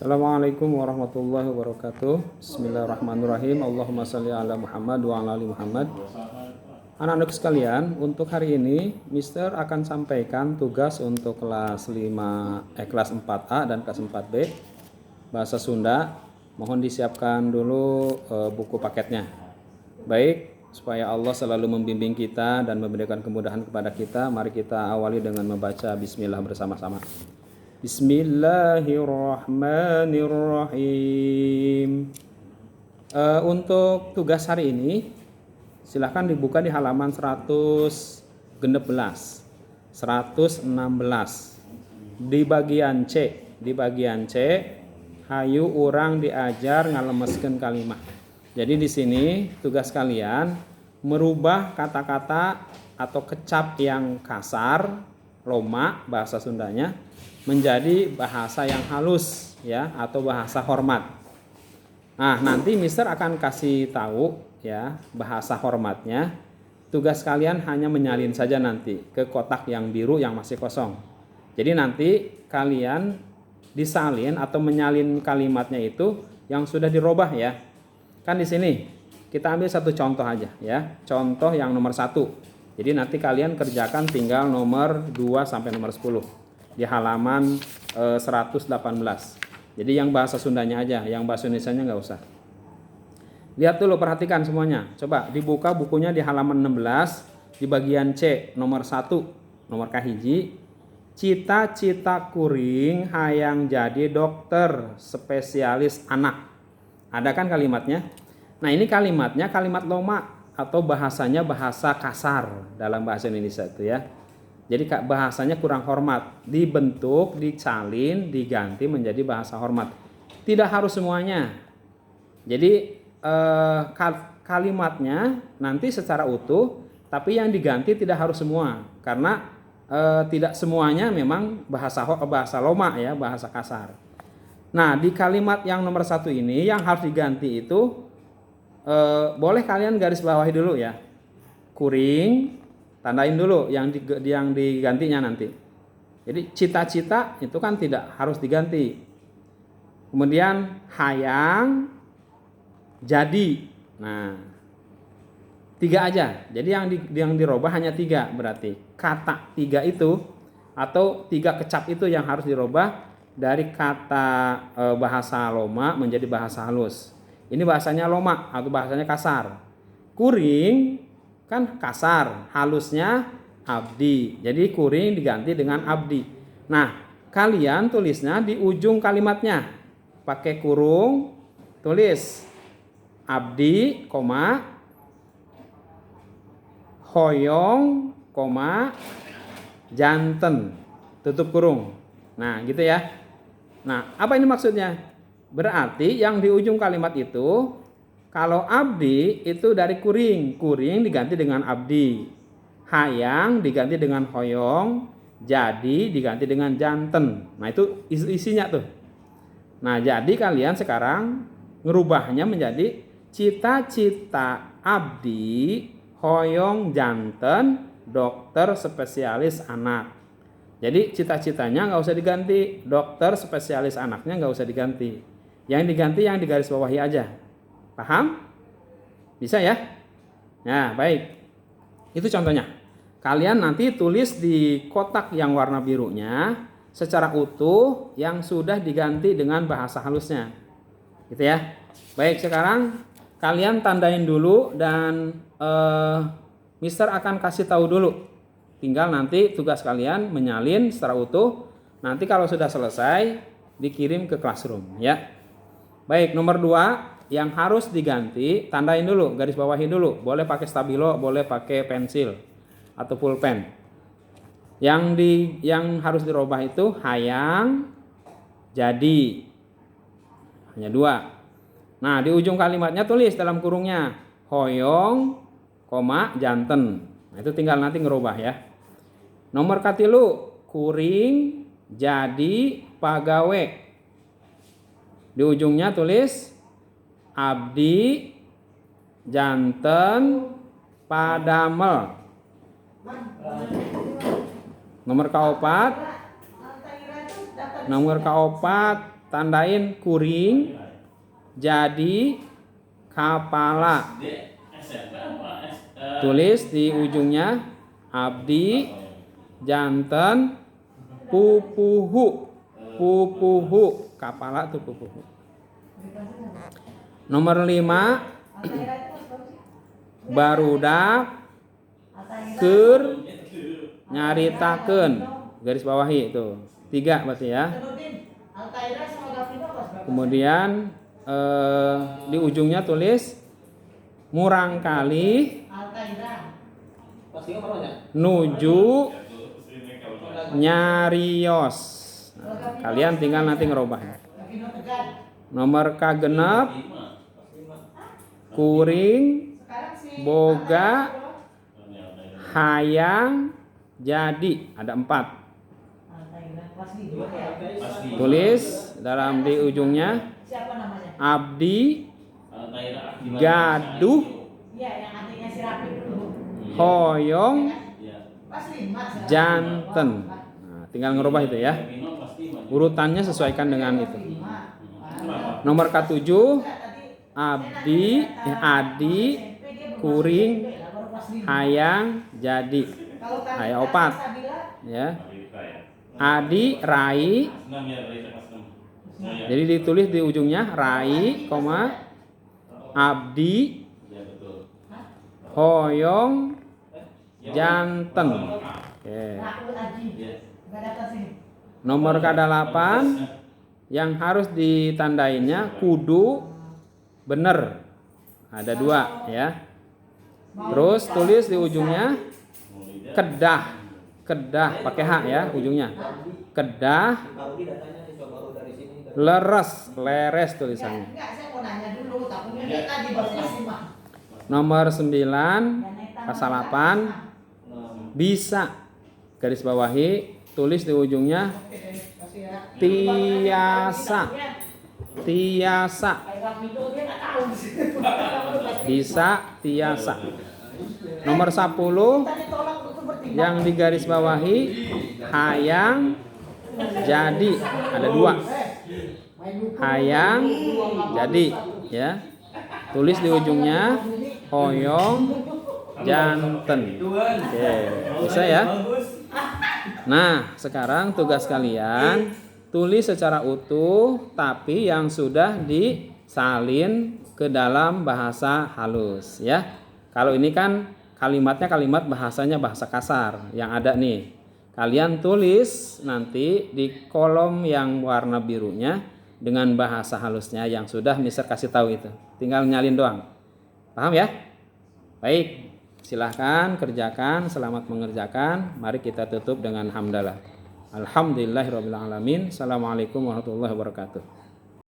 Assalamualaikum warahmatullahi wabarakatuh. Bismillahirrahmanirrahim. Allahumma shalli ala Muhammad wa ala ali Muhammad. Anak-anak sekalian, untuk hari ini Mister akan sampaikan tugas untuk kelas 4A dan kelas 4B Bahasa Sunda. Mohon disiapkan dulu buku paketnya. Baik, supaya Allah selalu membimbing kita dan memberikan kemudahan kepada kita, mari kita awali dengan membaca bismillah bersama-sama. Bismillahirrahmanirrahim. Untuk tugas hari ini silahkan dibuka di halaman 116 di bagian C, hayu urang diajar ngalemeskeun kalimat. Jadi di sini tugas kalian merubah kata-kata atau kecap yang kasar, loma bahasa Sundanya, menjadi bahasa yang halus ya, atau bahasa hormat. Nah, nanti Mister akan kasih tahu ya bahasa hormatnya. Tugas kalian hanya menyalin saja nanti ke kotak yang biru yang masih kosong. Jadi nanti kalian disalin atau menyalin kalimatnya itu yang sudah dirubah ya. Kan di sini kita ambil satu contoh aja ya. Contoh yang nomor 1. Jadi nanti kalian kerjakan tinggal nomor 2 sampai nomor 10 di halaman 118. Jadi yang bahasa Sundanya aja, yang bahasa Indonesianya nggak usah. Lihat dulu, perhatikan semuanya. Coba dibuka bukunya di halaman 16 di bagian C nomor 1, nomor kahiji. Cita-cita kuring hayang jadi dokter spesialis anak. Ada kan kalimatnya? Nah, ini kalimatnya kalimat loma atau bahasanya bahasa kasar dalam bahasa Indonesia itu ya. Jadi bahasanya kurang hormat, dibentuk, dicalin, diganti menjadi bahasa hormat. Tidak harus semuanya. Jadi kalimatnya nanti secara utuh, tapi yang diganti tidak harus semua, karena tidak semuanya memang bahasa loma ya, bahasa kasar. Nah, di kalimat yang nomor 1 ini yang harus diganti itu boleh kalian garis bawahi dulu ya. Kuring, tandain dulu yang digantinya nanti. Jadi cita-cita itu kan tidak harus diganti. Kemudian hayang, jadi. Nah, 3 aja. Jadi yang dirubah hanya 3 berarti. Kata 3 itu atau 3 kecap itu yang harus dirubah dari kata bahasa loma menjadi bahasa halus. Ini bahasanya loma atau bahasanya kasar. Kuring kan kasar, halusnya abdi. Jadi kuring diganti dengan abdi. Nah, kalian tulisnya di ujung kalimatnya. Pakai kurung, tulis abdi, hoyong, janten. Tutup kurung. Nah, gitu ya. Nah, apa ini maksudnya? Berarti yang di ujung kalimat itu, kalau abdi itu dari kuring diganti dengan abdi, hayang diganti dengan hoyong, jadi diganti dengan janten. Nah, itu isinya tuh. Nah, jadi kalian sekarang ngerubahnya menjadi cita-cita abdi, hoyong janten, dokter spesialis anak. Jadi cita-citanya nggak usah diganti, dokter spesialis anaknya nggak usah diganti. Yang diganti yang digaris bawahi aja. Paham? Bisa ya? Nah, baik. Itu contohnya. Kalian nanti tulis di kotak yang warna birunya secara utuh yang sudah diganti dengan bahasa halusnya. Gitu ya. Baik, sekarang kalian tandain dulu dan Mister akan kasih tahu dulu. Tinggal nanti tugas kalian menyalin secara utuh. Nanti kalau sudah selesai dikirim ke classroom ya. Baik, nomor 2 yang harus diganti, tandain dulu, garis bawahi dulu. Boleh pakai stabilo, boleh pakai pensil atau pulpen. Yang harus dirubah itu hayang, jadi. Hanya 2. Nah, di ujung kalimatnya tulis dalam kurungnya hoyong, janten. Nah, itu tinggal nanti ngerubah ya. Nomor katilu, kuring jadi pagawe. Di ujungnya tulis abdi janten padamel. Nomor kaopat tandain kuring jadi kepala. Tulis di ujungnya abdi janten pupuhu. Pupuhu, kepala tuh pupuhu. Nomor 5, barudak keur nyaritakeun, garis bawahi itu 3 berarti ya. Kemudian di ujungnya tulis murang kali nuju nyarios. Nah, kalian tinggal nanti ngerubah. Nomor kagenep kuring boga hayang jadi, ada 4. Tulis dalam di ujungnya abdi gaduh hoyong janten. Nah, tinggal ngerubah itu ya. Urutannya sesuaikan dengan itu. Nomor ke-7 abdi adi kuring hayang jadi. Aya 4 ya. Adi rai. Jadi ditulis di ujungnya rai, abdi hoyong janten. Oke. Nomor ke-8 yang harus ditandainya kudu bener. Ada 2 ya. Terus tulis di ujungnya kedah. Kedah pakai H ya ujungnya. Kedah leres tulisannya. Nomor 9 pasal 8 bisa garis bawahi, tulis di ujungnya tiasa. Tiasa. Bisa tiasa. Nomor 10 yang digaris bawahi hayang jadi, ada 2. Hayang jadi ya. Tulis di ujungnya hoyong janten. Oke, bisa ya. Nah, sekarang tugas kalian tulis secara utuh tapi yang sudah disalin ke dalam bahasa halus ya. Kalau ini kan kalimatnya kalimat bahasanya bahasa kasar yang ada nih. Kalian tulis nanti di kolom yang warna birunya dengan bahasa halusnya yang sudah Mister kasih tahu itu. Tinggal nyalin doang. Paham ya? Baik, silahkan kerjakan, selamat mengerjakan. Mari kita tutup dengan hamdalah. Alhamdulillahirabbil alamin. Assalamualaikum warahmatullahi wabarakatuh.